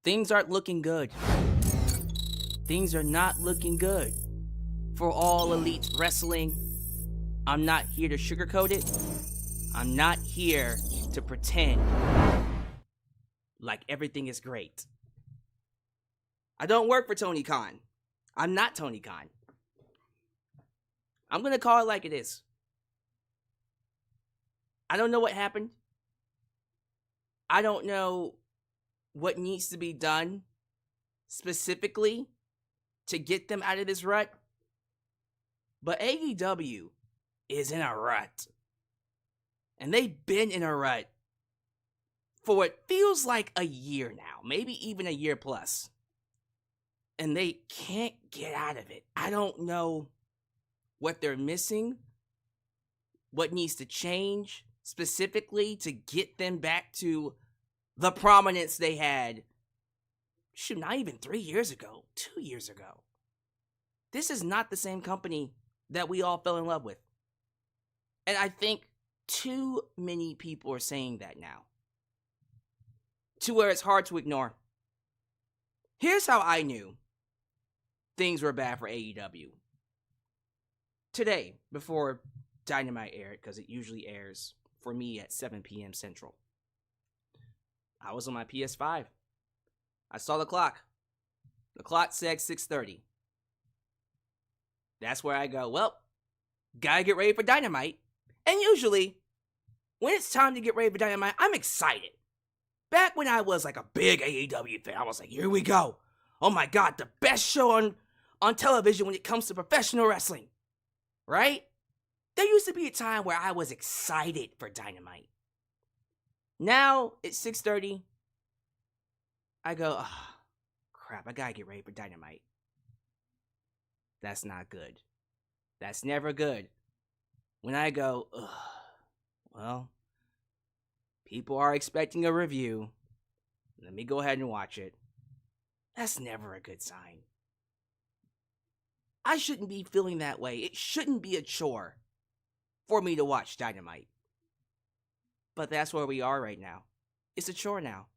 things aren't looking good. Things are not looking good for All Elite Wrestling. I'm not here to sugarcoat it. I'm not here to pretend like everything is great. I don't work for Tony Khan. I'm not Tony Khan. I'm going to call it like it is. I don't know what happened. I don't know what needs to be done specifically to get them out of this rut. But AEW is in a rut. And they've been in a rut for what feels like a year now, maybe even a year plus. And they can't get out of it. I don't know what they're missing, what needs to change specifically to get them back to the prominence they had, not even 3 years ago, 2 years ago. This is not the same company that we all fell in love with. And I think too many people are saying that now, to where it's hard to ignore. Here's how I knew things were bad for AEW. Today, before Dynamite aired, because it usually airs for me at 7 p.m. Central, I was on my PS5. I saw the clock. The clock said 6:30. That's where I go, well, gotta get ready for Dynamite. And usually, when it's time to get ready for Dynamite, I'm excited. Back when I was like a big AEW fan, I was like, here we go. Oh my God, the best show on television when it comes to professional wrestling. Right? There used to be a time where I was excited for Dynamite. Now, it's 6:30. I go, oh, crap, I gotta get ready for Dynamite. That's not good. That's never good. When I go, ugh, well, people are expecting a review. Let me go ahead and watch it. That's never a good sign. I shouldn't be feeling that way. It shouldn't be a chore for me to watch Dynamite. But that's where we are right now. It's a chore now.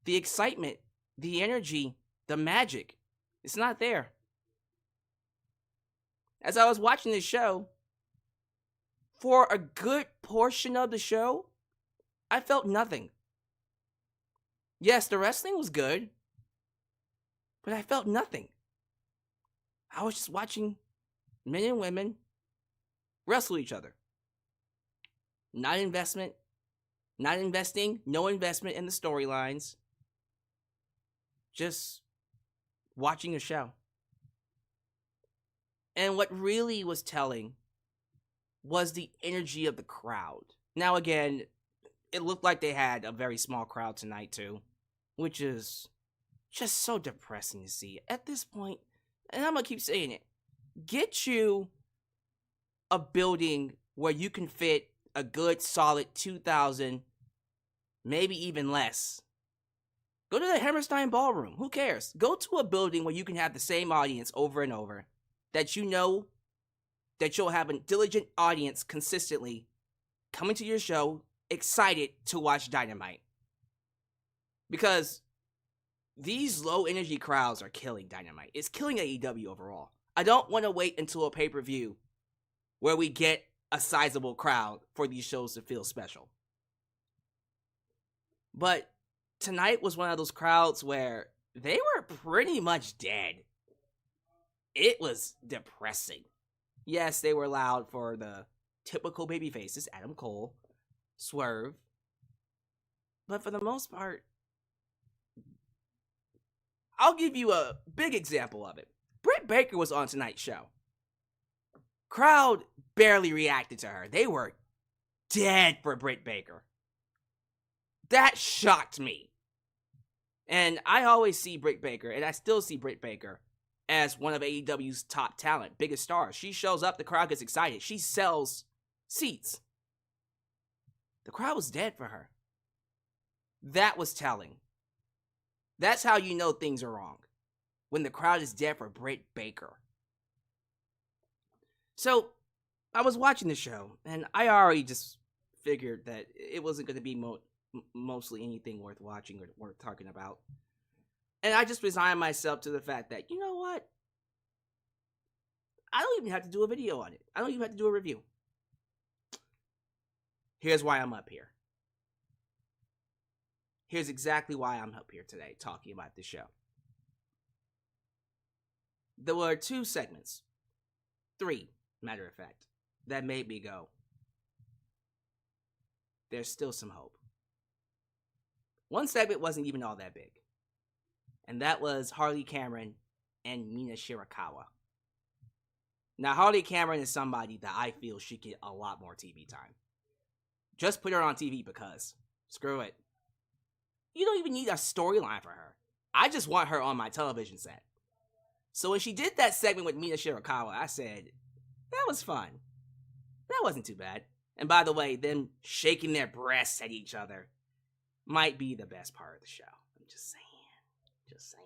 The excitement, the energy, the magic, it's not there. As I was watching this show, for a good portion of the show, I felt nothing. Yes, the wrestling was good, but I felt nothing. I was just watching men and women wrestle each other. Not investing, no investment in the storylines. Just watching a show. And what really was telling was the energy of the crowd. Now again, it looked like they had a very small crowd tonight too, which is just so depressing to see. At this point, and I'm going to keep saying it, get you a building where you can fit a good solid 2,000, maybe even less. Go to the Hammerstein Ballroom. Who cares? Go to a building where you can have the same audience over and over. That you know that you'll have a diligent audience consistently coming to your show, excited to watch Dynamite. Because these low energy crowds are killing Dynamite. It's killing AEW overall. I don't want to wait until a pay-per-view where we get a sizable crowd for these shows to feel special. But tonight was one of those crowds where they were pretty much dead. It was depressing. Yes, they were loud for the typical baby faces, Adam Cole, Swerve. But for the most part, I'll give you a big example of it. Britt Baker was on tonight's show. Crowd barely reacted to her. They were dead for Britt Baker. That shocked me. And I always see Britt Baker, and I still see Britt Baker as one of AEW's top talent, biggest stars. She shows up, the crowd gets excited. She sells seats. The crowd was dead for her. That was telling. That's how you know things are wrong. When the crowd is dead for Britt Baker. So, I was watching the show, and I already just figured that it wasn't going to be mostly anything worth watching or worth talking about. And I just resigned myself to the fact that, you know what? I don't even have to do a video on it. I don't even have to do a review. Here's why I'm up here. Here's exactly why I'm up here today talking about this show. There were 2 segments, 3, matter of fact, that made me go, there's still some hope. One segment wasn't even all that big, and that was Harley Cameron and Mina Shirakawa. Now, Harley Cameron is somebody that I feel should get a lot more TV time. Just put her on TV because, screw it. You don't even need a storyline for her. I just want her on my television set. So when she did that segment with Mina Shirakawa, I said, that was fun. That wasn't too bad. And by the way, them shaking their breasts at each other might be the best part of the show. I'm just saying. Just saying.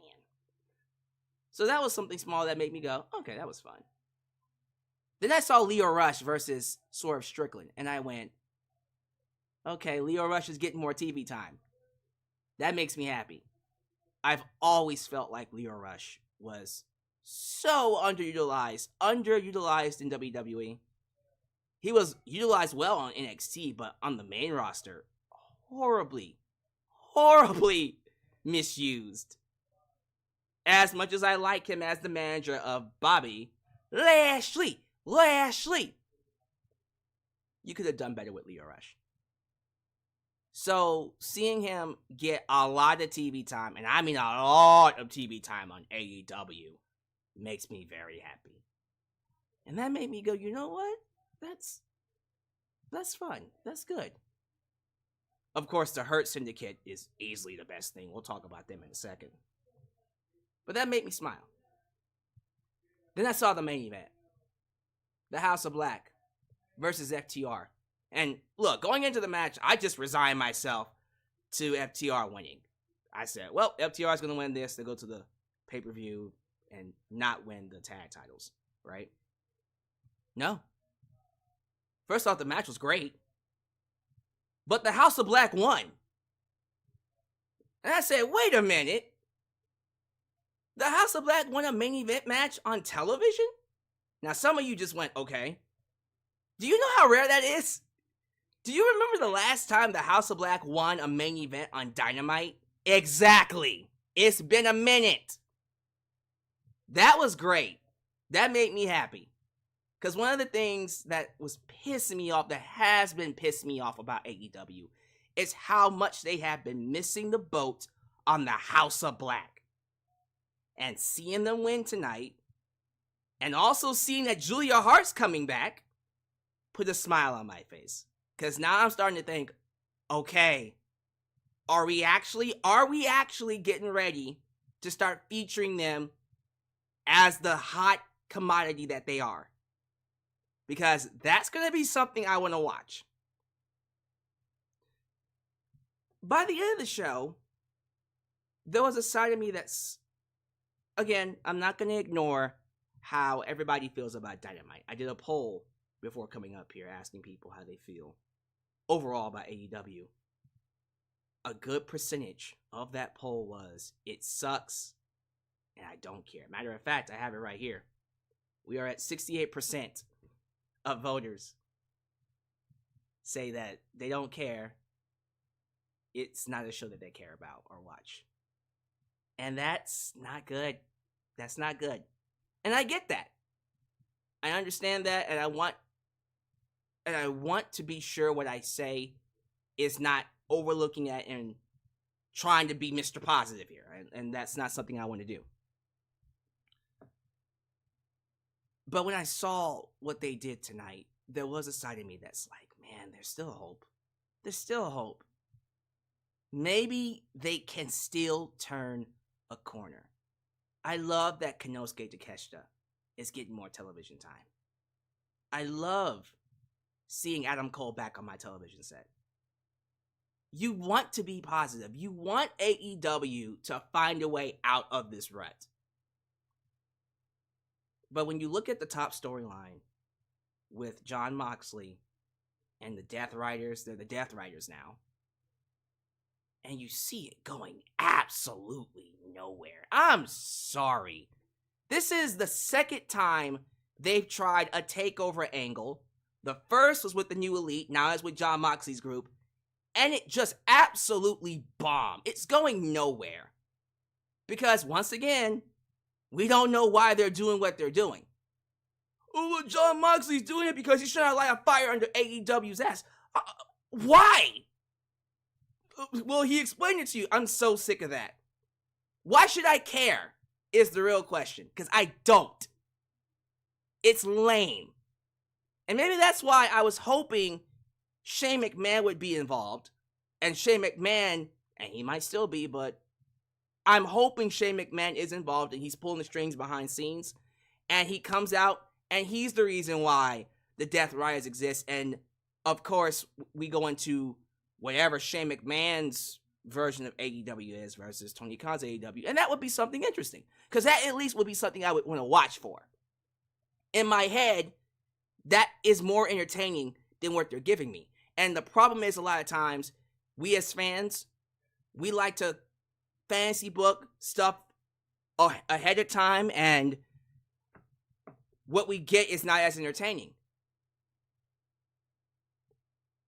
So that was something small that made me go, okay, that was fun. Then I saw Lio Rush versus Swerve Strickland, and I went, okay, Lio Rush is getting more TV time. That makes me happy. I've always felt like Lio Rush was so underutilized in WWE. He was utilized well on NXT, but on the main roster, horribly misused. As much as I like him as the manager of Bobby Lashley, you could have done better with Lio Rush. So, seeing him get a lot of TV time, and I mean a lot of TV time on AEW, makes me very happy. And that made me go, you know what? That's fun. That's good. Of course, the Hurt Syndicate is easily the best thing. We'll talk about them in a second. But that made me smile. Then I saw the main event. The House of Black versus FTR. And look, going into the match, I just resigned myself to FTR winning. I said, well, FTR is going to win this. They go to the pay-per-view and not win the tag titles, right? No. First off, the match was great. But the House of Black won. And I said, wait a minute. The House of Black won a main event match on television? Now, some of you just went, okay. Do you know how rare that is? Do you remember the last time the House of Black won a main event on Dynamite? Exactly. It's been a minute. That was great. That made me happy. Because one of the things that was pissing me off, that has been pissing me off about AEW, is how much they have been missing the boat on the House of Black. And seeing them win tonight, and also seeing that Julia Hart's coming back, put a smile on my face. Because now I'm starting to think, okay, are we actually getting ready to start featuring them as the hot commodity that they are? Because that's going to be something I want to watch. By the end of the show, there was a side of me that's, again, I'm not going to ignore how everybody feels about Dynamite. I did a poll before coming up here asking people how they feel overall about AEW. A good percentage of that poll was, it sucks and I don't care. Matter of fact, I have it right here. We are at 68% of voters say that they don't care. It's not a show that they care about or watch. And that's not good. That's not good. And I get that. I understand that, and I want to be sure what I say is not overlooking at and trying to be Mr. Positive here. And that's not something I want to do. But when I saw what they did tonight, there was a side of me that's like, man, there's still hope. There's still hope. Maybe they can still turn a corner. I love that Konosuke Takesita is getting more television time. I love seeing Adam Cole back on my television set. You want to be positive. You want AEW to find a way out of this rut. But when you look at the top storyline with Jon Moxley and the Death Riders, they're the Death Riders now, and you see it going absolutely nowhere. I'm sorry. This is the second time they've tried a takeover angle. The first was with the New Elite, now it's with Jon Moxley's group, and it just absolutely bombed. It's going nowhere. Because, once again, we don't know why they're doing what they're doing. Oh, well, Jon Moxley's doing it because he's trying to light a fire under AEW's ass. Why? Well, he explained it to you. I'm so sick of that. Why should I care is the real question. Because I don't. It's lame. And maybe that's why I was hoping Shane McMahon would be involved. And Shane McMahon, and he might still be, but I'm hoping Shane McMahon is involved and he's pulling the strings behind scenes. And he comes out and he's the reason why the Death Riders exist. And of course, we go into whatever Shane McMahon's version of AEW is versus Tony Khan's AEW. And that would be something interesting. Because that at least would be something I would want to watch for. In my head, that is more entertaining than what they're giving me. And the problem is, a lot of times, we as fans, we like to fantasy book stuff ahead of time, and what we get is not as entertaining.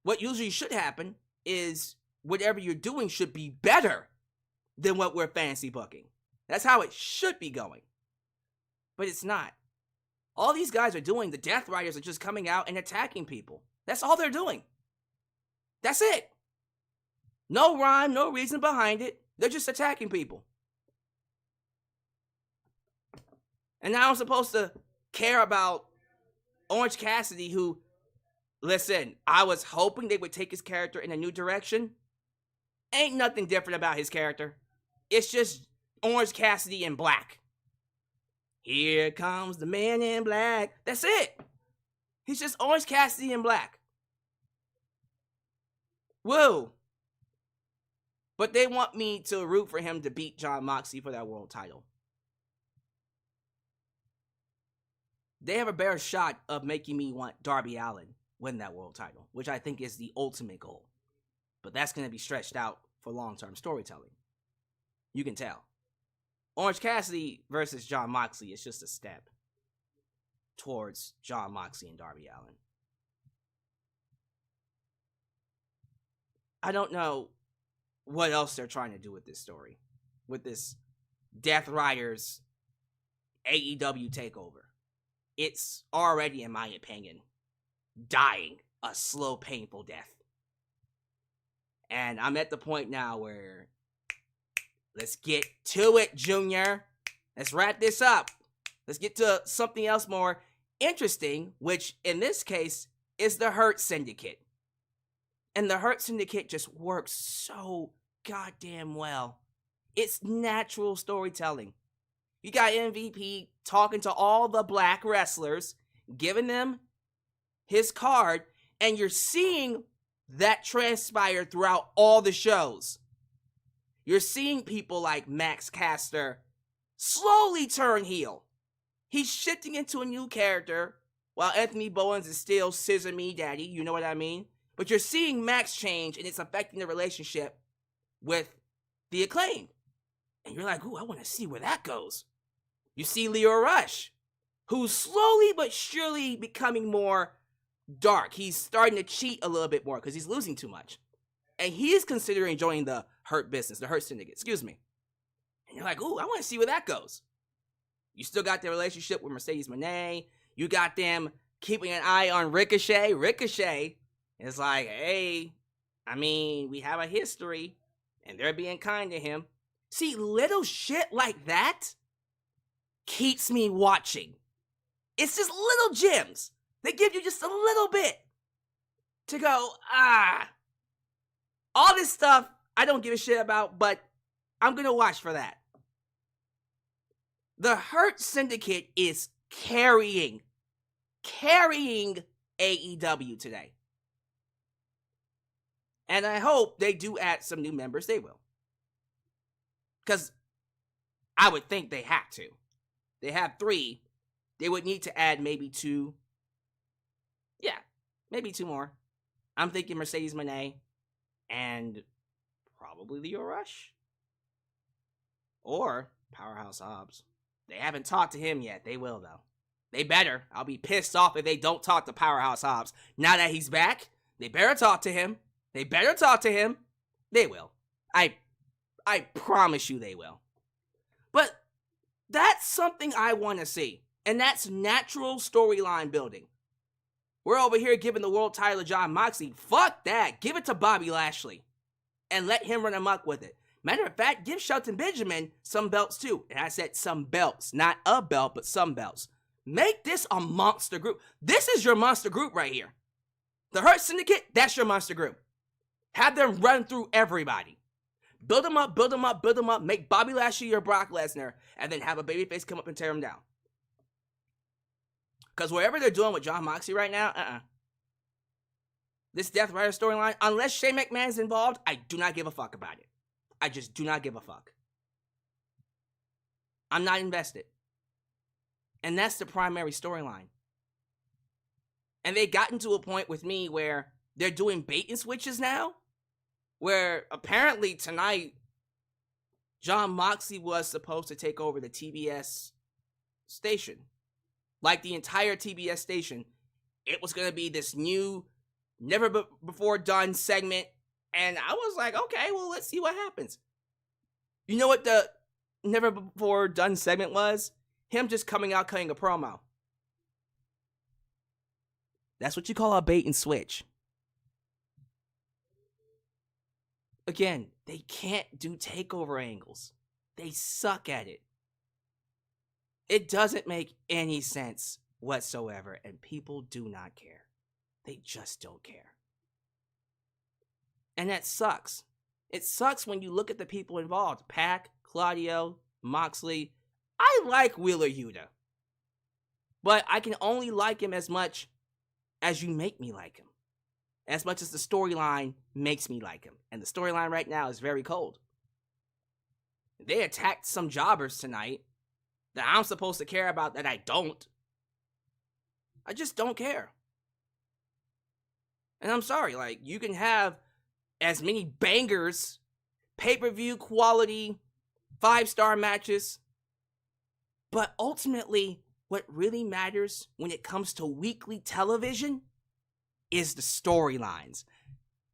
What usually should happen is whatever you're doing should be better than what we're fantasy booking. That's how it should be going. But it's not. All these guys are doing, the Death Riders are just coming out and attacking people. That's all they're doing. That's it. No rhyme, no reason behind it. They're just attacking people. And now I'm supposed to care about Orange Cassidy, who, listen, I was hoping they would take his character in a new direction. Ain't nothing different about his character. It's just Orange Cassidy in black. Here comes the man in black. That's it. He's just Orange Cassidy in black. Whoa. But they want me to root for him to beat Jon Moxley for that world title. They have a better shot of making me want Darby Allin win that world title, which I think is the ultimate goal. But that's going to be stretched out for long-term storytelling. You can tell. Orange Cassidy versus Jon Moxley is just a step towards Jon Moxley and Darby Allin. I don't know what else they're trying to do with this story. With this Death Riders AEW takeover. It's already, in my opinion, dying a slow, painful death. And I'm at the point now where, let's get to it, Junior. Let's wrap this up. Let's get to something else more interesting, which in this case is the Hurt Syndicate. And the Hurt Syndicate just works so goddamn well. It's natural storytelling. You got MVP talking to all the black wrestlers, giving them his card, and you're seeing that transpire throughout all the shows. You're seeing people like Max Caster slowly turn heel. He's shifting into a new character, while Anthony Bowens is still Scissor Me Daddy, you know what I mean? But you're seeing Max change, and it's affecting the relationship with the Acclaimed. And you're like, ooh, I want to see where that goes. You see Lio Rush, who's slowly but surely becoming more dark. He's starting to cheat a little bit more because he's losing too much. And he's considering joining the Hurt business, the Hurt Syndicate, excuse me. And you're like, ooh, I want to see where that goes. You still got their relationship with Mercedes Moné. You got them keeping an eye on Ricochet. Ricochet is like, hey, I mean, we have a history, and they're being kind to him. See, little shit like that keeps me watching. It's just little gems. They give you just a little bit to go, all this stuff I don't give a shit about, but I'm going to watch for that. The Hurt Syndicate is carrying AEW today. And I hope they do add some new members. They will. Because I would think they have to. They have 3. They would need to add maybe 2. Yeah, maybe 2 more. I'm thinking Mercedes Moné and Probably Lio Rush. Or Powerhouse Hobbs. They haven't talked to him yet. They will, though. They better. I'll be pissed off if they don't talk to Powerhouse Hobbs. Now that he's back, they better talk to him. They better talk to him. They will. I promise you they will. But that's something I want to see. And that's natural storyline building. We're over here giving the world title to Jon Moxley. Fuck that. Give it to Bobby Lashley. And let him run amok with it. Matter of fact, give Shelton Benjamin some belts too. And I said some belts. Not a belt, but some belts. Make this a monster group. This is your monster group right here. The Hurt Syndicate, that's your monster group. Have them run through everybody. Build them up, build them up, build them up. Make Bobby Lashley your Brock Lesnar. And then have a babyface come up and tear him down. Because whatever they're doing with Jon Moxley right now, this Death Rider storyline, unless Shane McMahon's involved, I do not give a fuck about it. I just do not give a fuck. I'm not invested. And that's the primary storyline. And they gotten to a point with me where they're doing bait and switches now. Where apparently tonight, Jon Moxley was supposed to take over the TBS station. Like the entire TBS station. It was going to be this new, never before done segment. And I was like, okay, well, let's see what happens. You know what the never before done segment was? Him just coming out cutting a promo. That's what you call a bait and switch. Again, they can't do takeover angles. They suck at it. It doesn't make any sense whatsoever, and people do not care. They just don't care. And that sucks. It sucks when you look at the people involved. Pac, Claudio, Moxley. I like Wheeler Yuta. But I can only like him as much as you make me like him. As much as the storyline makes me like him. And the storyline right now is very cold. They attacked some jobbers tonight that I'm supposed to care about that I don't. I just don't care. And I'm sorry, like, you can have as many bangers, pay-per-view quality, 5-star matches, but ultimately, what really matters when it comes to weekly television is the storylines.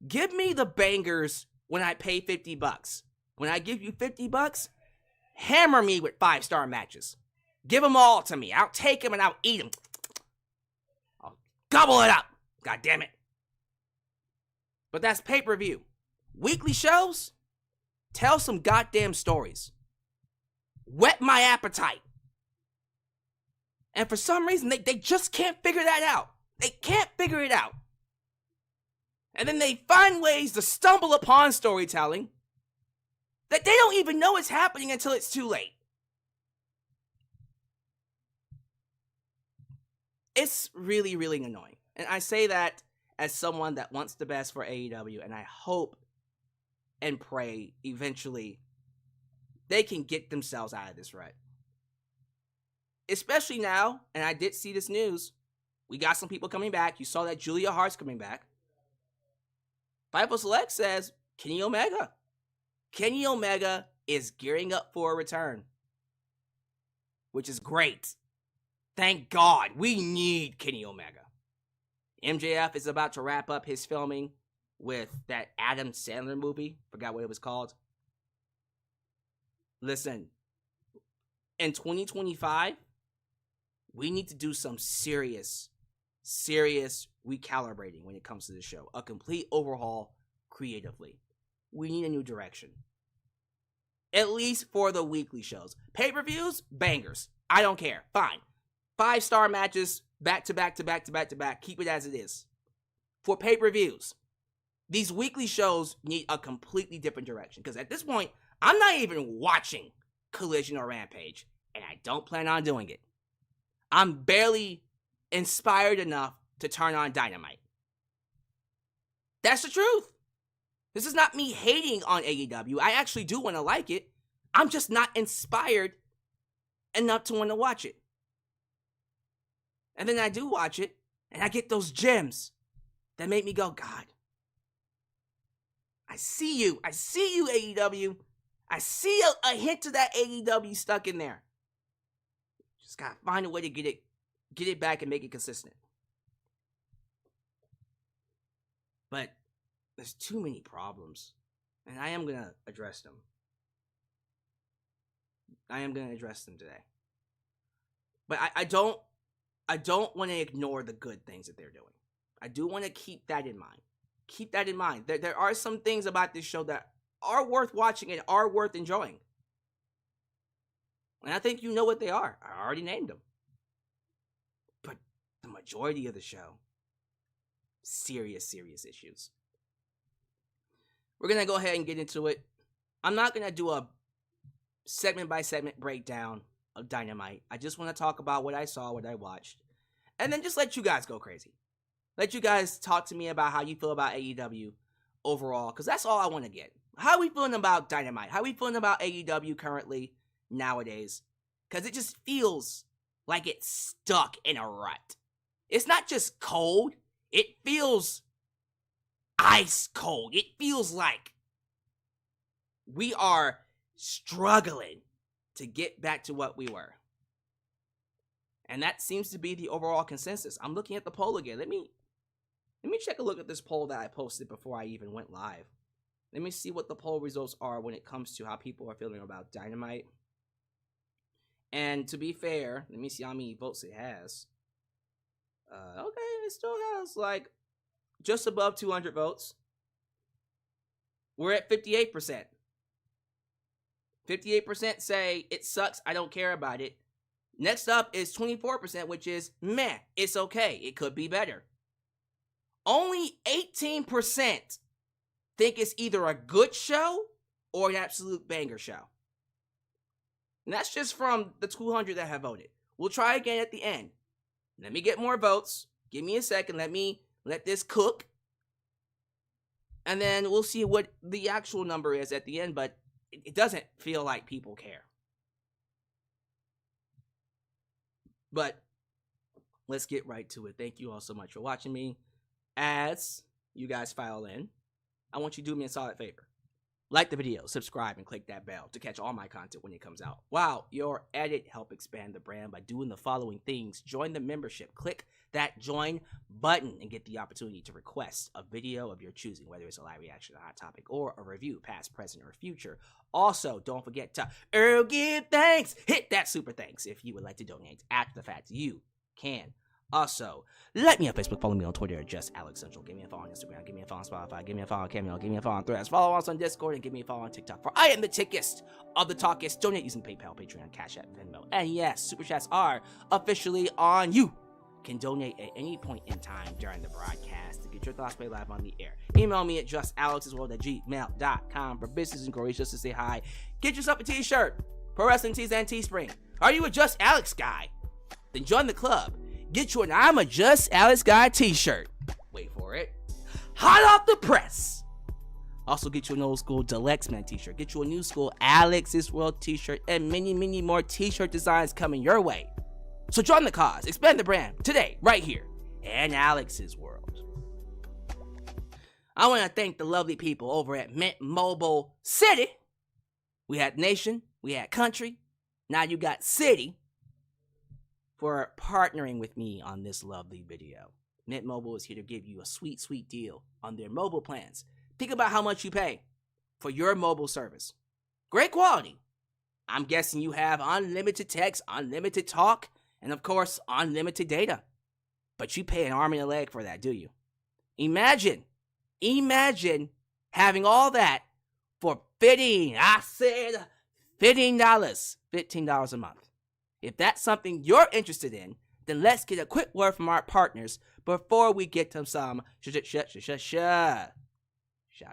Give me the bangers when I pay $50. When I give you $50, hammer me with 5-star matches. Give them all to me. I'll take them and I'll eat them. I'll gobble it up. God damn it. But that's pay-per-view. Weekly shows, tell some goddamn stories. Whet my appetite. And for some reason, they just can't figure that out. They can't figure it out. And then they find ways to stumble upon storytelling that they don't even know it's happening until it's too late. It's really, really annoying. And I say that as someone that wants the best for AEW, and I hope and pray eventually they can get themselves out of this rut. Especially now, and I did see this news, we got some people coming back. You saw that Julia Hart's coming back. Fightful Select says Kenny Omega. Kenny Omega is gearing up for a return, which is great. Thank God. We need Kenny Omega. MJF is about to wrap up his filming with that Adam Sandler movie. Forgot what it was called. Listen, in 2025, we need to do some serious recalibrating when it comes to this show. A complete overhaul creatively. We need a new direction. At least for the weekly shows. Pay-per-views, bangers. I don't care. Fine. 5-star matches, back to back to back to back to back. Keep it as it is. For pay-per-views, these weekly shows need a completely different direction. Because at this point, I'm not even watching Collision or Rampage. And I don't plan on doing it. I'm barely inspired enough to turn on Dynamite. That's the truth. This is not me hating on AEW. I actually do want to like it. I'm just not inspired enough to want to watch it. And then I do watch it, and I get those gems that make me go, God, I see you, AEW. I see a hint of that AEW stuck in there. Just gotta find a way to get it back and make it consistent. But there's too many problems, and I am gonna address them. Today. But I don't want to ignore the good things that they're doing. I do want to keep that in mind. There are some things about this show that are worth watching and are worth enjoying. And I think you know what they are. I already named them. But the majority of the show, serious issues. We're going to go ahead and get into it. I'm not going to do a segment-by-segment breakdown of Dynamite. I just want to talk about what I saw, what I watched, and then just let you guys go crazy. Let you guys talk to me about how you feel about AEW overall, because that's all I want to get. How are we feeling about Dynamite? How are we feeling about AEW currently, nowadays? Because it just feels like it's stuck in a rut. It's not just cold. It feels ice cold. It feels like we are struggling to get back to what we were. And that seems to be the overall consensus. I'm looking at the poll again. Let me check a look at this poll that I posted before I even went live. Let me see what the poll results are when it comes to how people are feeling about Dynamite. And to be fair, let me see how many votes it has. Okay, it still has like just above 200 votes. We're at 58%. 58% say it sucks, I don't care about it. Next up is 24%, which is meh, it's okay, it could be better. Only 18% think it's either a good show or an absolute banger show. And that's just from the 200 that have voted. We'll try again at the end. Let me get more votes. Give me a second. Let this cook. And then we'll see what the actual number is at the end, but it doesn't feel like people care. But let's get right to it. Thank you all so much for watching me. As you guys file in, I want you to do me a solid favor. Like the video, subscribe, and click that bell to catch all my content when it comes out. Wow, you're at it. Help expand the brand by doing the following things. Join the membership. Click that join button and get the opportunity to request a video of your choosing, whether it's a live reaction, a hot topic, or a review, past, present, or future. Also, don't forget to give thanks. Hit that super thanks if you would like to donate. After the fact, you can. Also, like me on Facebook, follow me on Twitter, just Alyx Central. Give me a follow on Instagram, give me a follow on Spotify, give me a follow on Cameo, give me a follow on Threads, follow us on Discord, and give me a follow on TikTok. For I am the tickest of the talkist. Donate using PayPal, Patreon, Cash App, Venmo. And yes, Super Chats are officially on. You can donate at any point in time during the broadcast to get your thoughts played live on the air. Email me at justAlexAsWorld@gmail.com for business inquiries, just to say hi. Get yourself a t-shirt, Pro Wrestling Tees and Teespring. Are you a Just Alex guy? Then join the club. Get you an I'm a Just Alex guy t-shirt. Wait for it. Hot off the press. Also get you an old school Deluxe Man t-shirt. Get you a new school Alex's World t-shirt. And many more t-shirt designs coming your way. So join the cause. Expand the brand today, right here in Alex's World. I want to thank the lovely people over at Mint Mobile City. We had nation. We had country. Now you got city. For partnering with me on this lovely video. Mint Mobile is here to give you a sweet deal on their mobile plans. Think about how much you pay for your mobile service. Great quality. I'm guessing you have unlimited text, unlimited talk, and of course, unlimited data. But you pay an arm and a leg for that, do you? Imagine having all that for $15 a month. If that's something you're interested in, then let's get a quick word from our partners before we get to some shout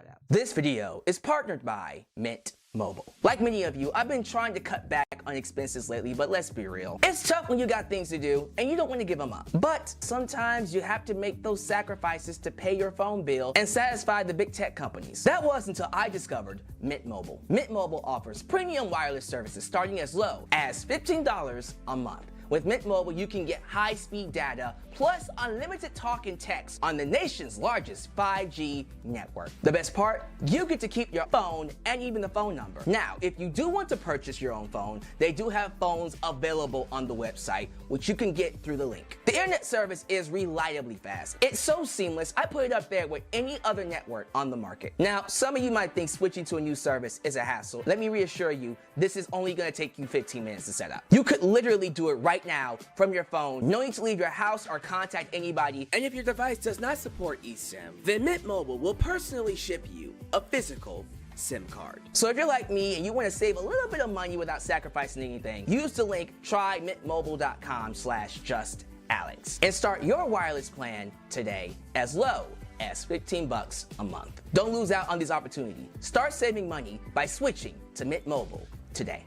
out. This video is partnered by Mint Mobile. Like many of you, I've been trying to cut back on expenses lately, but let's be real. It's tough when you got things to do and you don't want to give them up. But sometimes you have to make those sacrifices to pay your phone bill and satisfy the big tech companies. That was until I discovered Mint Mobile. Mint Mobile offers premium wireless services starting as low as $15 a month, With Mint Mobile, you can get high-speed data plus unlimited talk and text on the nation's largest 5G network. The best part? You get to keep your phone and even the phone number. Now, if you do want to purchase your own phone, they do have phones available on the website, which you can get through the link. The internet service is reliably fast. It's so seamless, I put it up there with any other network on the market. Now, some of you might think switching to a new service is a hassle. Let me reassure you, this is only going to take you 15 minutes to set up. You could literally do it right now from your phone. No need to leave your house or contact anybody. And if your device does not support eSIM, then Mint Mobile will personally ship you a physical SIM card. So if you're like me and you want to save a little bit of money without sacrificing anything, use the link trymintmobile.com/justAlex and start your wireless plan today as low as $15 a month. Don't lose out on this opportunity. Start saving money by switching to Mint Mobile today.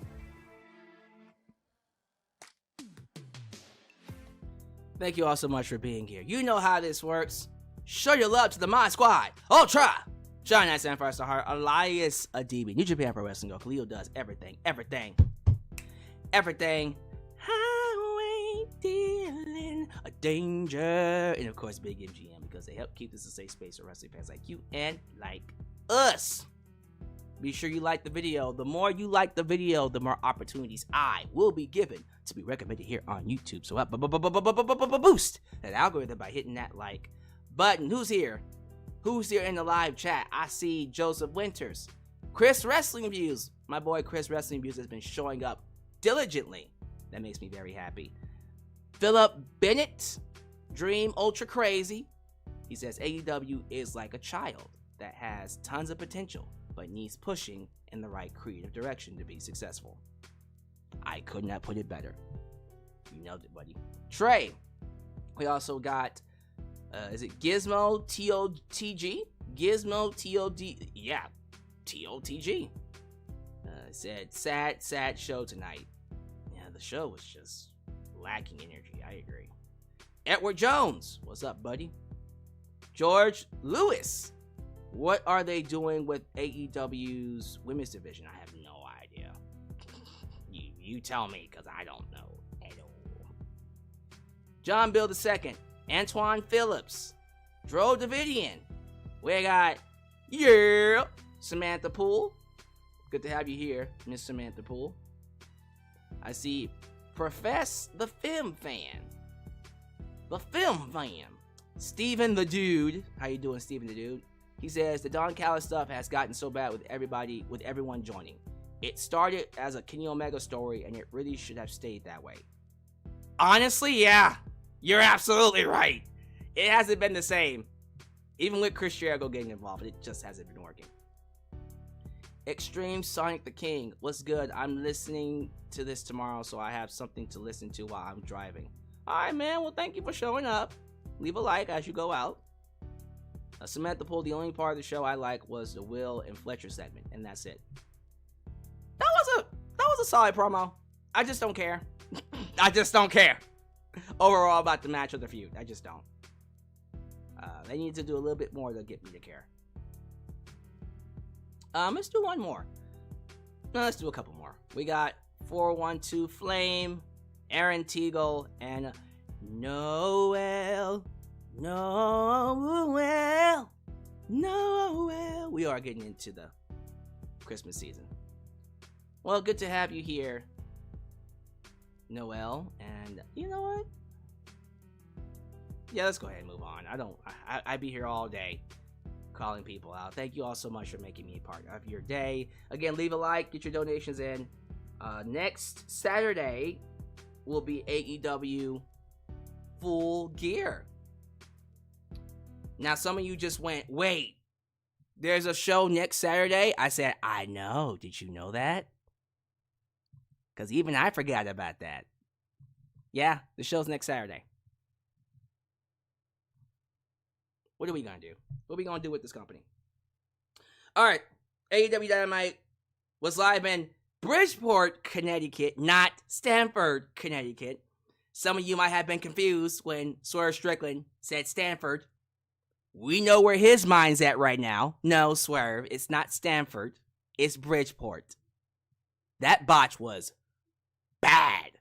Thank you all so much for being here. You know how this works. Show your love to the Mod Squad. Ultra! John Nice and First Heart, Elias Adibi, New Japan Pro Wrestling Go. Khalil does everything. Highway dealing a danger. And of course, Big MGM, because they help keep this a safe space for wrestling fans like you and like us. Be sure you like the video. The more you like the video, the more opportunities I will be given to be recommended here on YouTube. So boost that algorithm by hitting that like button. Who's here? Who's here in the live chat? I see Joseph Winters. Chris Wrestling Views. My boy Chris Wrestling Views has been showing up diligently. That makes me very happy. Philip Bennett. Dream Ultra Crazy. He says AEW is like a child that has tons of potential but needs pushing in the right creative direction to be successful. I could not put it better. You nailed it, buddy. Trey. We also got, is it Gizmo TOTG? Gizmo TOD, yeah, TOTG. Said, sad show tonight. Yeah, the show was just lacking energy, I agree. Edward Jones, what's up, buddy? George Lewis. What are they doing with AEW's women's division? I have no idea. You tell me, because I don't know at all. John Bill II, Antoine Phillips, Dro Davidian. We got, Samantha Poole. Good to have you here, Miss Samantha Poole. I see Profess the Film Fan. The Film Fan. Steven the Dude. How you doing, Steven the Dude? He says the Don Callis stuff has gotten so bad with everyone joining. It started as a Kenny Omega story, and it really should have stayed that way. Honestly, yeah, you're absolutely right. It hasn't been the same. Even with Chris Jericho getting involved, it just hasn't been working. Extreme Sonic the King, what's good? I'm listening to this tomorrow, so I have something to listen to while I'm driving. All right, man. Well, thank you for showing up. Leave a like as you go out. Samantha Poole, the only part of the show I like was the Will and Fletcher segment, and that's it. That was a solid promo. I just don't care. I just don't care. Overall about the match or the feud. I just don't. They need to do a little bit more to get me to care. Let's do one more. No, let's do a couple more. We got 412 Flame, Aaron Teagle, and Noel. We are getting into the Christmas season. Well, good to have you here, Noel. And you know what? Yeah, let's go ahead and move on. I'd be here all day calling people out. Thank you all so much for making me a part of your day. Again, leave a like, get your donations in. Next Saturday will be AEW Full Gear. Now, some of you just went, wait, there's a show next Saturday? I said, I know. Did you know that? Because even I forgot about that. Yeah, the show's next Saturday. What are we going to do? What are we going to do with this company? All right, AEW Dynamite was live in Bridgeport, Connecticut, not Stamford, Connecticut. Some of you might have been confused when Swerve Strickland said Stamford. We know where his mind's at right now. No, Swerve, it's not Stamford. It's Bridgeport. That botch was bad.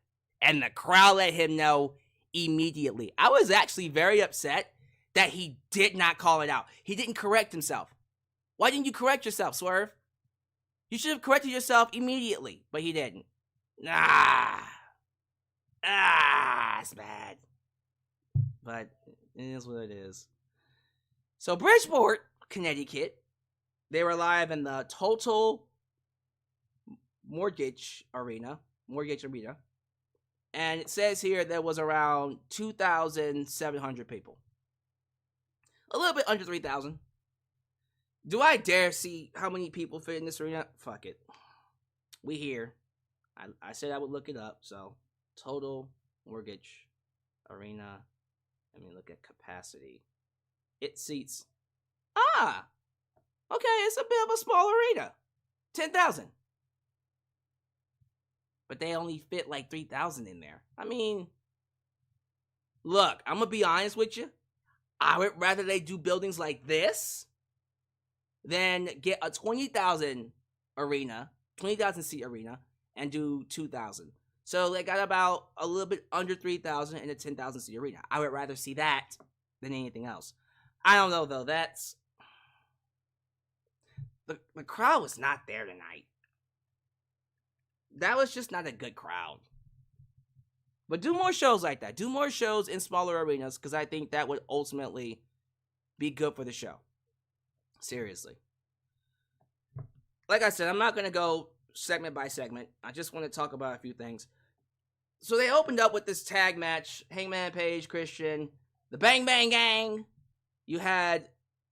And the crowd let him know immediately. I was actually very upset that he did not call it out. He didn't correct himself. Why didn't you correct yourself, Swerve? You should have corrected yourself immediately, but he didn't. It's bad. But it is what it is. So Bridgeport, Connecticut, they were live in the Total Mortgage Arena. And it says here there was around 2,700 people. A little bit under 3,000. Do I dare see how many people fit in this arena? Fuck it. We here. I said I would look it up. So, Total Mortgage Arena. Let me look at capacity. It seats. Okay, it's a bit of a small arena. 10,000. But they only fit like 3,000 in there. I mean, look, I'm going to be honest with you. I would rather they do buildings like this than get a 20,000 arena, 20,000 seat arena, and do 2,000. So they got about a little bit under 3,000 in a 10,000 seat arena. I would rather see that than anything else. I don't know though. That's the crowd was not there tonight. That was just not a good crowd. But do more shows like that. Do more shows in smaller arenas, because I think that would ultimately be good for the show. Seriously. Like I said, I'm not going to go segment by segment. I just want to talk about a few things. So they opened up with this tag match. Hangman Page Christian. The Bang Bang Gang. You had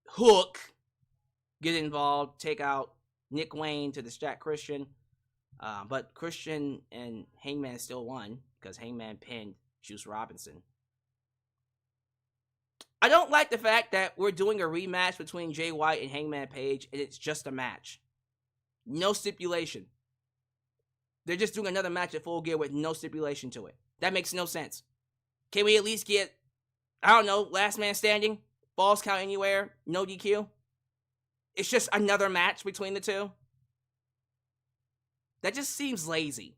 Hook get involved. Take out Nick Wayne to distract Christian. But Christian and Hangman still won, because Hangman pinned Juice Robinson. I don't like the fact that we're doing a rematch between Jay White and Hangman Page, and it's just a match. No stipulation. They're just doing another match at Full Gear with no stipulation to it. That makes no sense. Can we at least get, I don't know, last man standing? Falls count anywhere? No DQ? It's just another match between the two? That just seems lazy.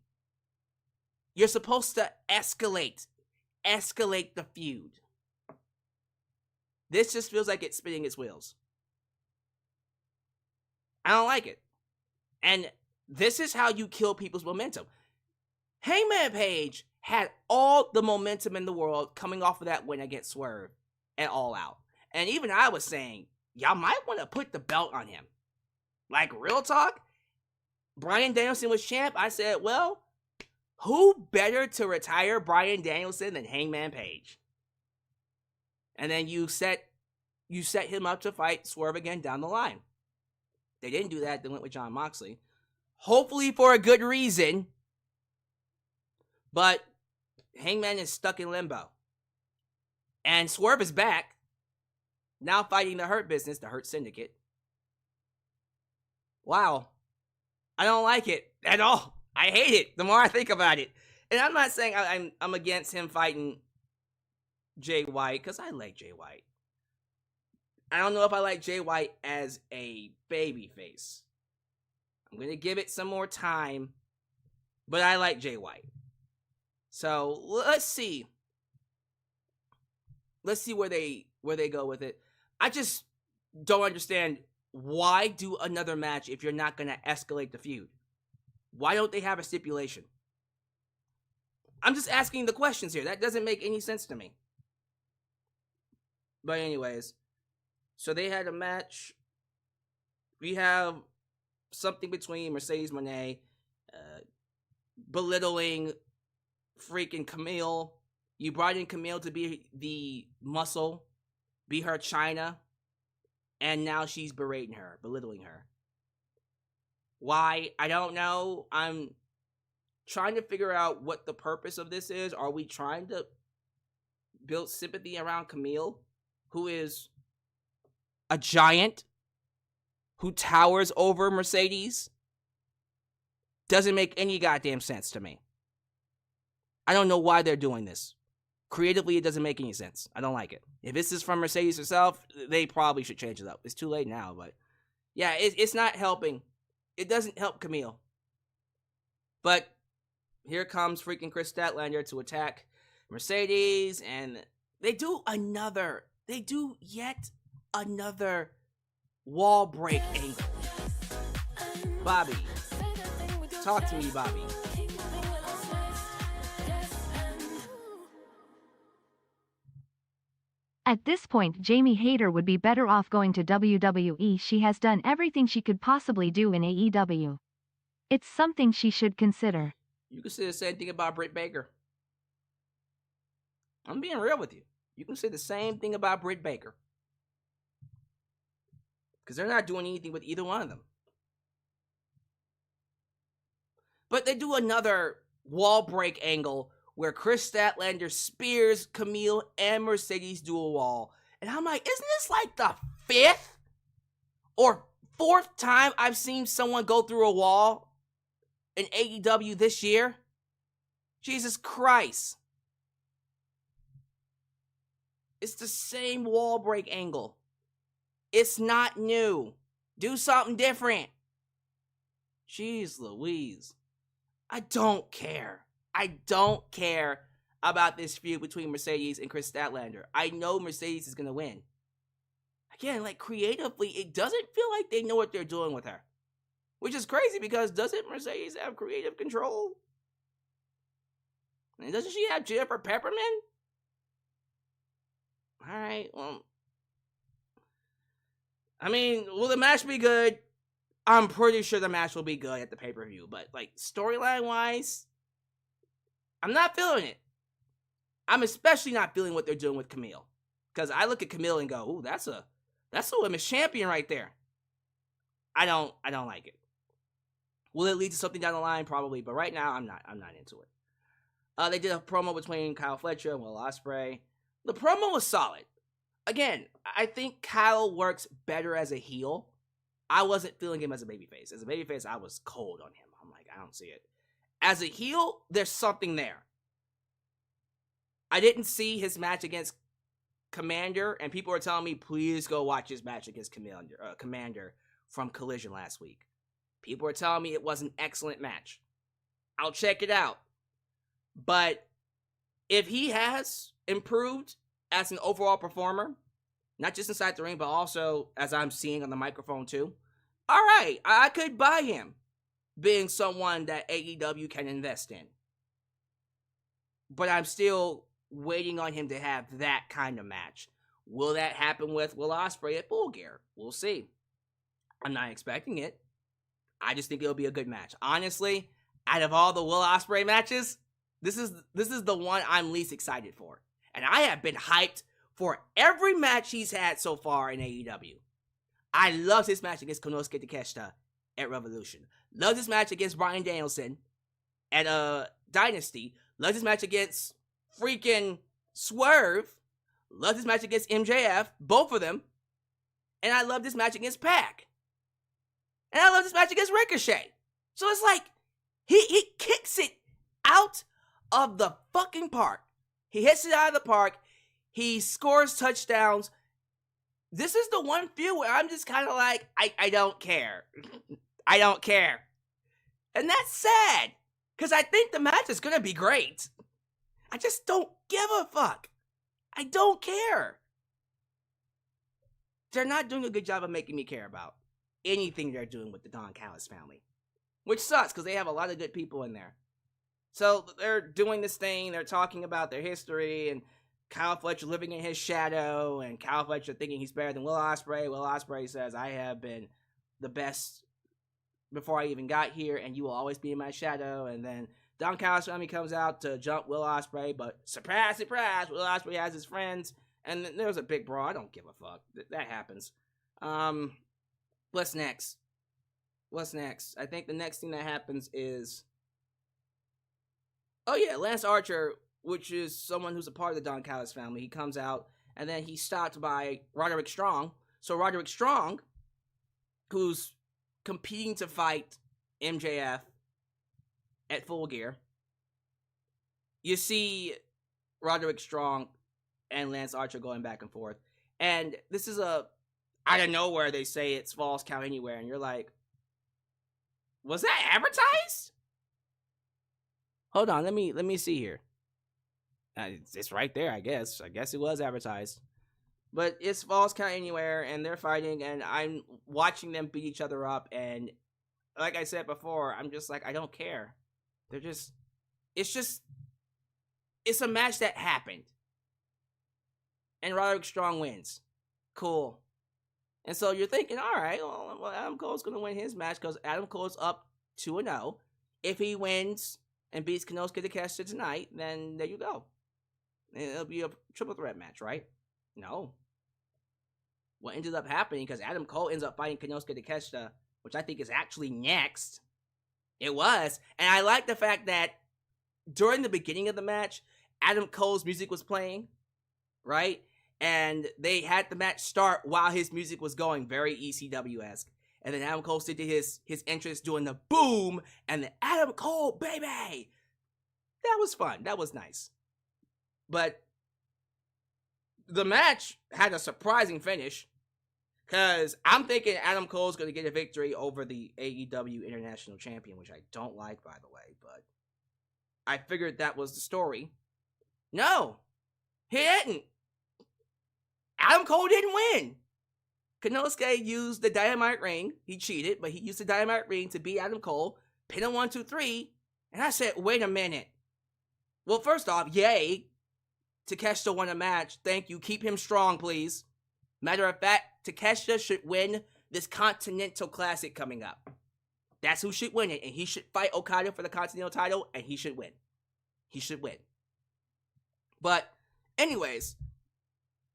You're supposed to escalate the feud. This just feels like it's spinning its wheels. I don't like it. And this is how you kill people's momentum. Hangman Page had all the momentum in the world coming off of that win against Swerve and All Out. And even I was saying, y'all might want to put the belt on him. Like, real talk? Bryan Danielson was champ. I said, well, who better to retire Bryan Danielson than Hangman Page? And then you set him up to fight Swerve again down the line. They didn't do that. They went with Jon Moxley. Hopefully for a good reason. But Hangman is stuck in limbo. And Swerve is back. Now fighting the Hurt Business, the Hurt Syndicate. Wow. I don't like it at all. I hate it the more I think about it. And I'm not saying I'm against him fighting Jay White, because I like Jay White. I don't know if I like Jay White as a babyface. I'm going to give it some more time, but I like Jay White. So let's see. Let's see where they go with it. I just don't understand, why do another match if you're not going to escalate the feud? Why don't they have a stipulation? I'm just asking the questions here. That doesn't make any sense to me. But anyways, so they had a match. We have something between Mercedes Moné belittling freaking Camille. You brought in Camille to be the muscle, be her China, and now she's berating her, belittling her. Why? I don't know. I'm trying to figure out what the purpose of this is. Are we trying to build sympathy around Camille, who is a giant, who towers over Mercedes? Doesn't make any goddamn sense to me. I don't know why they're doing this. Creatively, it doesn't make any sense. I don't like it. If this is from Mercedes herself, they probably should change it up. It's too late now, but yeah, it's not helping. It doesn't help Camille. But here comes freaking Chris Statlander to attack Mercedes, and they do yet another wall break angle. Bobby, talk to me, Bobby. At this point, Jamie Hayter would be better off going to WWE. She has done everything she could possibly do in AEW. It's something she should consider. You can say the same thing about Britt Baker. I'm being real with you. You can say the same thing about Britt Baker. Because they're not doing anything with either one of them. But they do another wall break angle where Chris Statlander spears Camille and Mercedes do a wall. And I'm like, isn't this like the 5th or 4th time I've seen someone go through a wall in AEW this year? Jesus Christ. It's the same wall break angle. It's not new. Do something different. Jeez Louise. I don't care. I don't care about this feud between Mercedes and Chris Statlander. I know Mercedes is going to win. Again, like creatively, it doesn't feel like they know what they're doing with her. Which is crazy because doesn't Mercedes have creative control? And doesn't she have Jennifer Pepperman? Alright, well. I mean, will the match be good? I'm pretty sure the match will be good at the pay-per-view. But, like, storyline-wise, I'm not feeling it. I'm especially not feeling what they're doing with Camille. Because I look at Camille and go, ooh, that's a women's champion right there. I don't like it. Will it lead to something down the line? Probably. But right now, I'm not into it. They did a promo between Kyle Fletcher and Will Ospreay. The promo was solid. Again, I think Kyle works better as a heel. I wasn't feeling him as a babyface. As a babyface, I was cold on him. I'm like, I don't see it. As a heel, there's something there. I didn't see his match against Commander, and people are telling me, please go watch his match against Commander from Collision last week. People are telling me it was an excellent match. I'll check it out. But if he has improved as an overall performer, not just inside the ring, but also as I'm seeing on the microphone too, all right, I could buy him being someone that AEW can invest in. But I'm still waiting on him to have that kind of match. Will that happen with Will Ospreay at Full Gear? We'll see. I'm not expecting it. I just think it'll be a good match. Honestly, out of all the Will Ospreay matches, this is the one I'm least excited for. And I have been hyped for every match he's had so far in AEW. I loved his match against Konosuke Takesita at Revolution. Loved his match against Bryan Danielson at Dynasty. Loved his match against freaking Swerve. Loved his match against MJF, both of them. And I loved his match against Pac. And I loved his match against Ricochet. So it's like, he kicks it out of the fucking park. He hits it out of the park. He scores touchdowns. This is the one feud where I'm just kind of like, I don't care. I don't care. And that's sad. Because I think the match is going to be great. I just don't give a fuck. I don't care. They're not doing a good job of making me care about anything they're doing with the Don Callis family. Which sucks, because they have a lot of good people in there. So they're doing this thing, they're talking about their history, and Kyle Fletcher living in his shadow, and Kyle Fletcher thinking he's better than Will Ospreay. Will Ospreay says, I have been the best before I even got here, and you will always be in my shadow. And then Don Callis family comes out to jump Will Ospreay, but surprise, surprise, Will Ospreay has his friends, and then there's a big brawl. I don't give a fuck. That happens. What's next? I think the next thing that happens is, oh yeah, Lance Archer, which is someone who's a part of the Don Callis family. He comes out, and then he's stopped by Roderick Strong. So Roderick Strong, who's competing to fight MJF at Full Gear, you see Roderick Strong and Lance Archer going back and forth. And this is out of nowhere, they say it's Falls Count Anywhere, and you're like, was that advertised? Hold on, let me see here. It's right there, I guess. I guess it was advertised. But it's Falls Count Anywhere, and they're fighting, and I'm watching them beat each other up, and like I said before, I'm just like, I don't care. It's a match that happened. And Roderick Strong wins. Cool. And so you're thinking, all right, well Adam Cole's going to win his match because Adam Cole's up 2-0. If he wins and beats Konosuke Takesita tonight, then there you go. It'll be a triple threat match, right? No. What ended up happening, because Adam Cole ends up fighting Konosuke Takesita, which I think is actually next. It was. And I like the fact that during the beginning of the match, Adam Cole's music was playing, right? And they had the match start while his music was going, very ECW-esque. And then Adam Cole did his entrance doing the boom and the Adam Cole, baby! That was fun. That was nice. But the match had a surprising finish, because I'm thinking Adam Cole's going to get a victory over the AEW International Champion, which I don't like, by the way, but I figured that was the story. No, he didn't. Adam Cole didn't win. Konosuke used the Dynamite ring. He cheated, but he used the Dynamite ring to beat Adam Cole, pin him 1, 2, 3, and I said, wait a minute. Well, first off, yay. Takeshita won a match. Thank you. Keep him strong, please. Matter of fact, Takeshita should win this Continental Classic coming up. That's who should win it. And he should fight Okada for the Continental title, and he should win. He should win. But, anyways,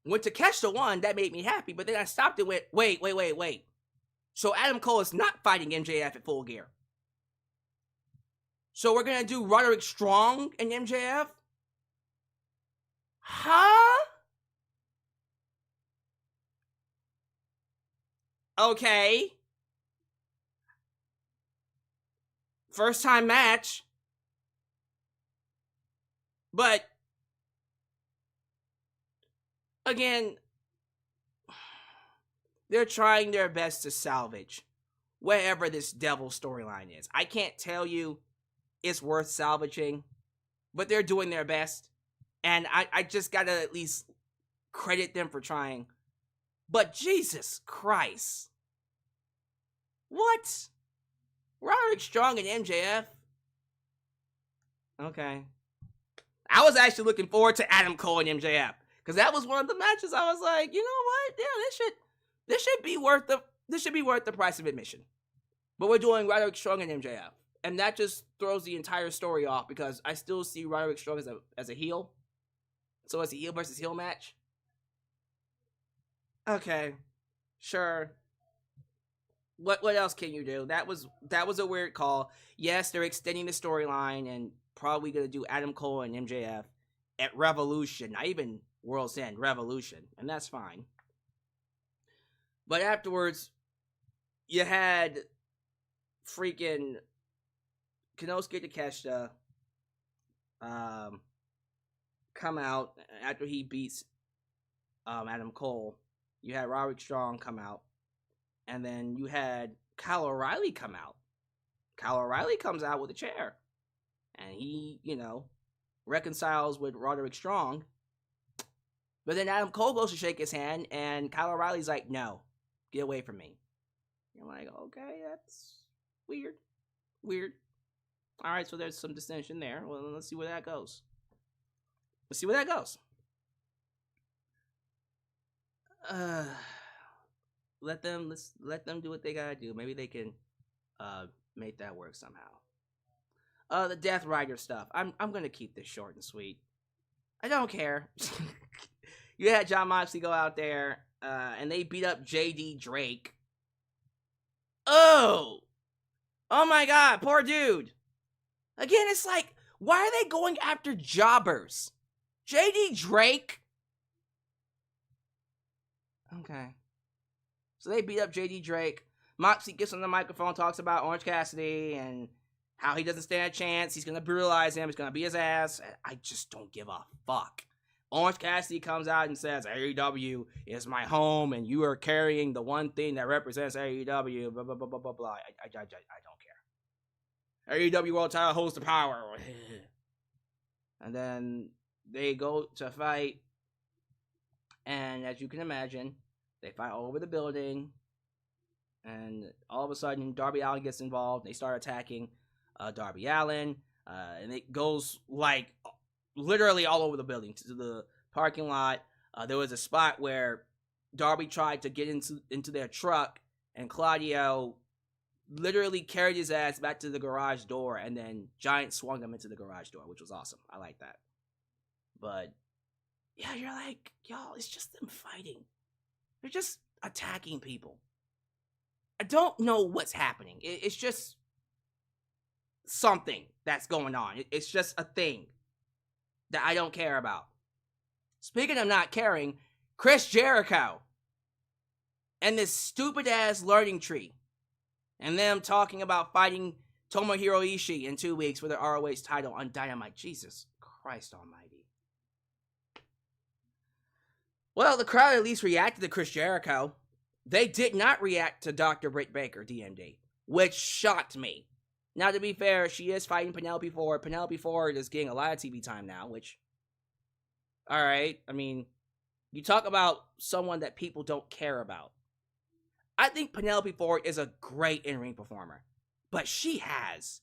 when Takeshita won, that made me happy. But then I stopped and went, wait. So Adam Cole is not fighting MJF at Full Gear. So we're going to do Roderick Strong and MJF? Huh? Okay. First time match. But again, they're trying their best to salvage wherever this devil storyline is. I can't tell you it's worth salvaging, but they're doing their best. And I just gotta at least credit them for trying. But Jesus Christ. What? Roderick Strong and MJF? Okay. I was actually looking forward to Adam Cole and MJF. Because that was one of the matches I was like, you know what? Yeah, this should be worth the price of admission. But we're doing Roderick Strong and MJF. And that just throws the entire story off, because I still see Roderick Strong as a heel. So it's a heel versus heel match. Okay. Sure. What else can you do? That was a weird call. Yes, they're extending the storyline and probably gonna do Adam Cole and MJF at Revolution, not even World's End, Revolution, and that's fine. But afterwards, you had freaking Konosuke Takeshita come out after he beats Adam Cole. You had Roderick Strong come out. And then you had Kyle O'Reilly come out. Kyle O'Reilly comes out with a chair. And he, reconciles with Roderick Strong. But then Adam Cole goes to shake his hand, and Kyle O'Reilly's like, no, get away from me. You're like, okay, that's weird. Weird. All right, so there's some dissension there. Well, let's see where that goes. Let them do what they gotta do. Maybe they can make that work somehow. The Death Rider stuff. I'm gonna keep this short and sweet. I don't care. You had Jon Moxley go out there, and they beat up JD Drake. Oh my God, poor dude. Again, it's like, why are they going after jobbers? JD Drake? Okay. So they beat up JD Drake. Moxley gets on the microphone, talks about Orange Cassidy and how he doesn't stand a chance. He's going to brutalize him. He's going to beat his ass. I just don't give a fuck. Orange Cassidy comes out and says, AEW is my home, and you are carrying the one thing that represents AEW, blah, blah, blah, blah, blah, blah. I don't care. AEW World Title holds the power. And then they go to fight. And as you can imagine, they fight all over the building. And all of a sudden, Darby Allin gets involved. They start attacking Darby Allin. And it goes like literally all over the building to the parking lot. There was a spot where Darby tried to get into their truck, and Claudio literally carried his ass back to the garage door, and then Giant swung him into the garage door, which was awesome. I like that. But yeah, you're like, y'all, it's just them fighting. They're just attacking people. I don't know what's happening. It's just something that's going on. It's just a thing that I don't care about. Speaking of not caring, Chris Jericho and this stupid ass learning tree, and them talking about fighting Tomohiro Ishii in 2 weeks for the ROH title on Dynamite. Jesus Christ almighty. Well, the crowd at least reacted to Chris Jericho. They did not react to Dr. Britt Baker, DMD, which shocked me. Now, to be fair, she is fighting Penelope Ford. Penelope Ford is getting a lot of TV time now, which, alright, I mean, you talk about someone that people don't care about. I think Penelope Ford is a great in-ring performer, but she has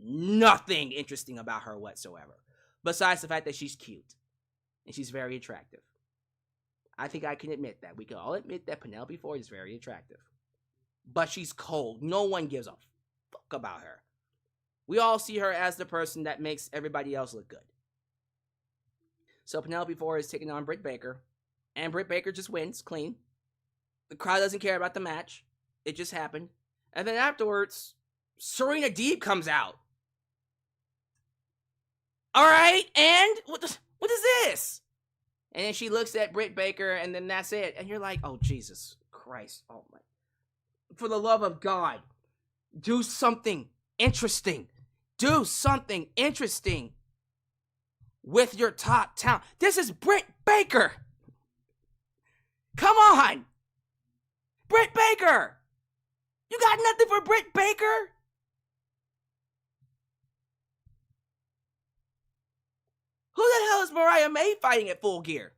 nothing interesting about her whatsoever, besides the fact that she's cute, and she's very attractive. I think I can admit that. We can all admit that Penelope Ford is very attractive. But she's cold. No one gives a fuck about her. We all see her as the person that makes everybody else look good. So Penelope Ford is taking on Britt Baker. And Britt Baker just wins clean. The crowd doesn't care about the match. It just happened. And then afterwards, Serena Deeb comes out. Alright, and what is this? And then she looks at Britt Baker, and then that's it. And you're like, oh, Jesus Christ. Oh, my. For the love of God, do something interesting. Do something interesting with your top talent. This is Britt Baker. Come on. Britt Baker. You got nothing for Britt Baker? Who the hell is Mariah May fighting at Full Gear?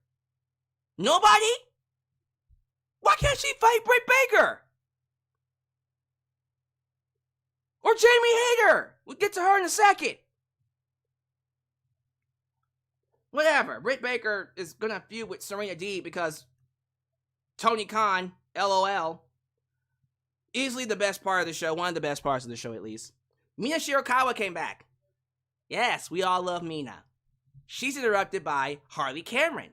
Nobody? Why can't she fight Britt Baker? Or Jamie Hayter? We'll get to her in a second. Whatever. Britt Baker is gonna feud with Serena Deeb because Tony Khan, LOL, easily the best part of the show. One of the best parts of the show, at least. Mina Shirakawa came back. Yes, we all love Mina. She's interrupted by Harley Cameron.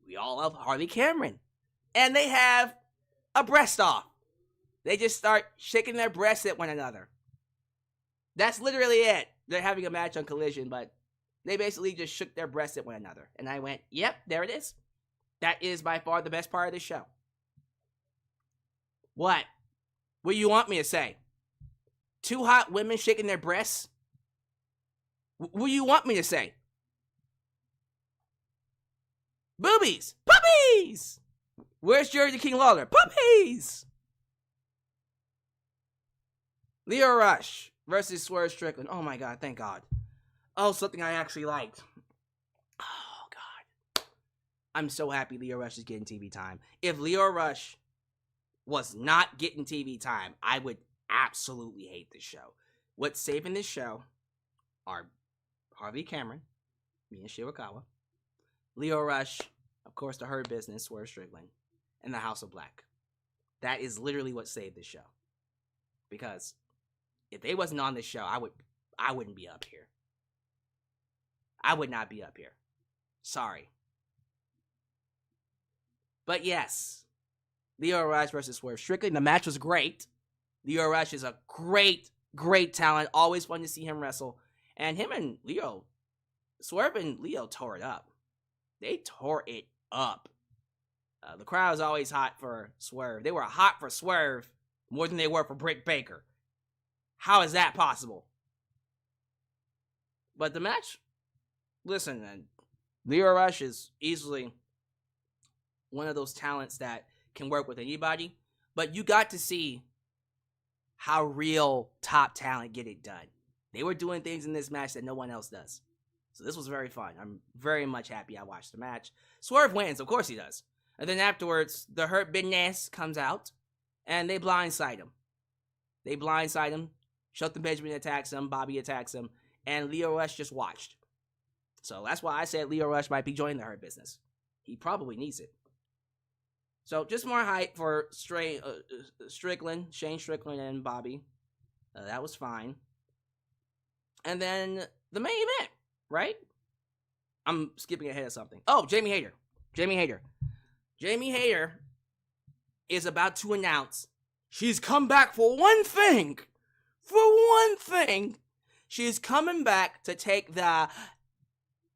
We all love Harley Cameron. And they have a breast off. They just start shaking their breasts at one another. That's literally it. They're having a match on Collision, but they basically just shook their breasts at one another. And I went, yep, there it is. That is by far the best part of the show. What? What do you want me to say? Two hot women shaking their breasts? What do you want me to say? Boobies! Puppies! Where's Jerry the King Lawler? Puppies! Lio Rush versus Swerve Strickland. Oh my god, thank God. Oh, something I actually liked. Oh god. I'm so happy Lio Rush is getting TV time. If Lio Rush was not getting TV time, I would absolutely hate this show. What's saving this show are Harvey Cameron, Mina Shirakawa, Lio Rush, of course, the Hurt Business, Swerve Strickland, and the House of Black. That is literally what saved this show. Because if they wasn't on this show, I wouldn't be up here. I would not be up here. Sorry. But yes, Lio Rush versus Swerve Strickland. The match was great. Lio Rush is a great, great talent. Always fun to see him wrestle. And him and Lio, Swerve and Lio tore it up. They tore it up. The crowd is always hot for Swerve. They were hot for Swerve more than they were for Britt Baker. How is that possible? But the match, listen, Lio Rush is easily one of those talents that can work with anybody. But you got to see how real top talent get it done. They were doing things in this match that no one else does. So this was very fun. I'm very much happy I watched the match. Swerve wins, of course he does. And then afterwards, the Hurt Business comes out, and they blindside him. Shelton Benjamin attacks him, Bobby attacks him, and Lio Rush just watched. So that's why I said Lio Rush might be joining the Hurt Business. He probably needs it. So just more hype for Shane Strickland, and Bobby. That was fine. And then the main event, right? I'm skipping ahead of something. Oh, Jamie Hayter. Jamie Hayter is about to announce she's come back for one thing. She's coming back to take the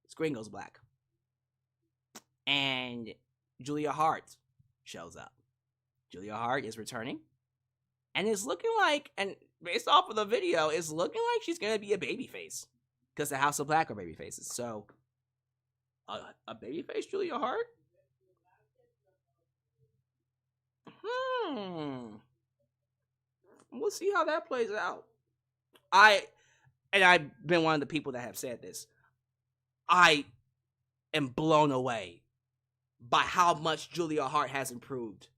screen goes black. And Julia Hart shows up. Julia Hart is returning. And it's looking like, and based off of the video, it's looking like she's going to be a babyface. Because the House of Black are babyfaces. So, a babyface Julia Hart? We'll see how that plays out. I've been one of the people that have said this. I am blown away by how much Julia Hart has improved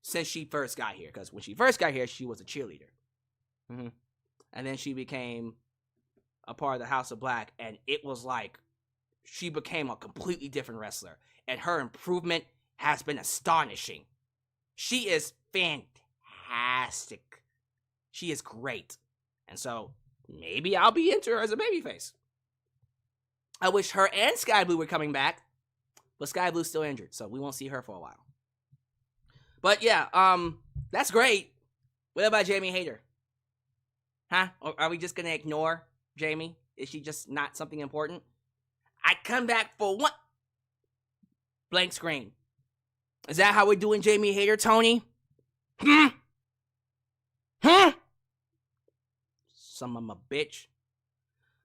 since she first got here. Because when she first got here, she was a cheerleader. And then she became a part of the House of Black, and it was like she became a completely different wrestler. And her improvement has been astonishing. She is fantastic. She is great. And so, maybe I'll be into her as a babyface. I wish her and Sky Blue were coming back, but Sky Blue's still injured, so we won't see her for a while. But yeah, that's great. What about Jamie Hayter? Huh? Or are we just gonna ignore Jamie? Is she just not something important? I come back for what? Blank screen. Is that how we're doing Jamie Hayter, Tony? Some of my bitch.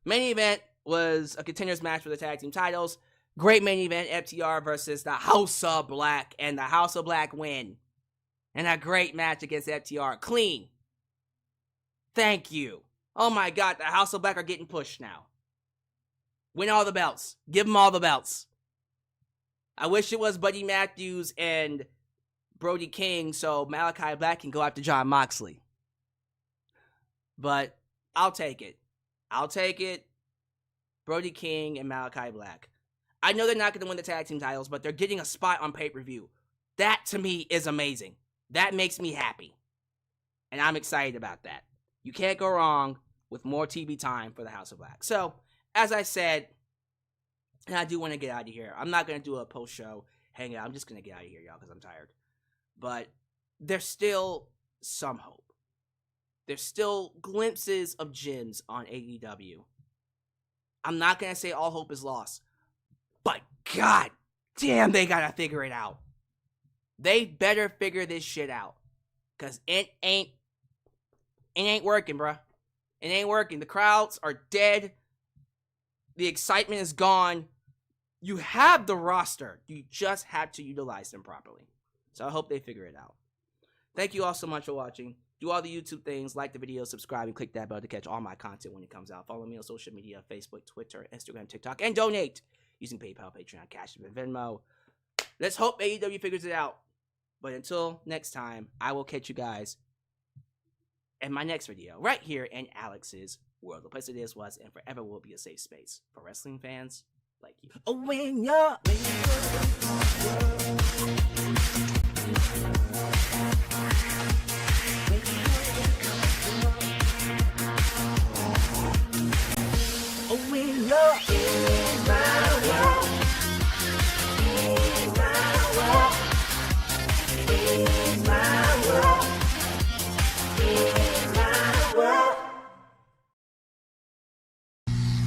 Main event was a continuous match for the tag team titles. Great main event, FTR versus the House of Black, and the House of Black win. And a great match against FTR. Clean. Thank you. Oh my God, the House of Black are getting pushed now. Win all the belts. Give them all the belts. I wish it was Buddy Matthews and Brody King so Malachi Black can go after Jon Moxley. But I'll take it. Brody King and Malachi Black. I know they're not going to win the tag team titles, but they're getting a spot on pay-per-view. That, to me, is amazing. That makes me happy. And I'm excited about that. You can't go wrong with more TV time for the House of Black. So, as I said, and I do want to get out of here. I'm not going to do a post-show hangout. I'm just going to get out of here, y'all, because I'm tired. But there's still some hope. There's still glimpses of gems on AEW. I'm not going to say all hope is lost. But God damn, they got to figure it out. They better figure this shit out. Because it ain't working, bruh. It ain't working. The crowds are dead. The excitement is gone. You have the roster. You just have to utilize them properly. So I hope they figure it out. Thank you all so much for watching. Do all the YouTube things. Like the video, subscribe, and click that bell to catch all my content when it comes out. Follow me on social media, Facebook, Twitter, Instagram, TikTok, and donate using PayPal, Patreon, Cash App, and Venmo. Let's hope AEW figures it out. But until next time, I will catch you guys in my next video right here in Alyx's world. The place it is, was, and forever will be a safe space for wrestling fans like you. Oh, when you're oh, when you're